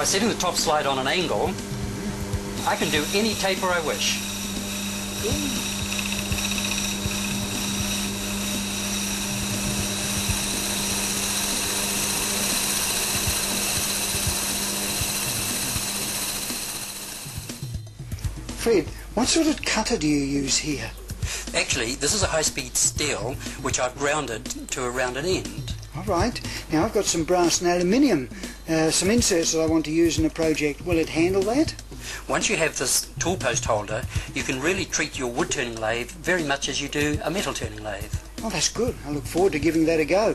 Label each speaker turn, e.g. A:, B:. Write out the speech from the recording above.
A: By setting the top slide on an angle, I can do any taper I wish.
B: Fred, what sort of cutter do you use here?
A: Actually, this is a high-speed steel which I've grounded to a rounded end.
B: All right. Now I've got some brass and aluminium, some inserts that I want to use in a project. Will it handle that?
A: Once you have this tool post holder, you can really treat your wood turning lathe very much as you do a metal turning lathe.
B: Oh, that's good. I look forward to giving that a go.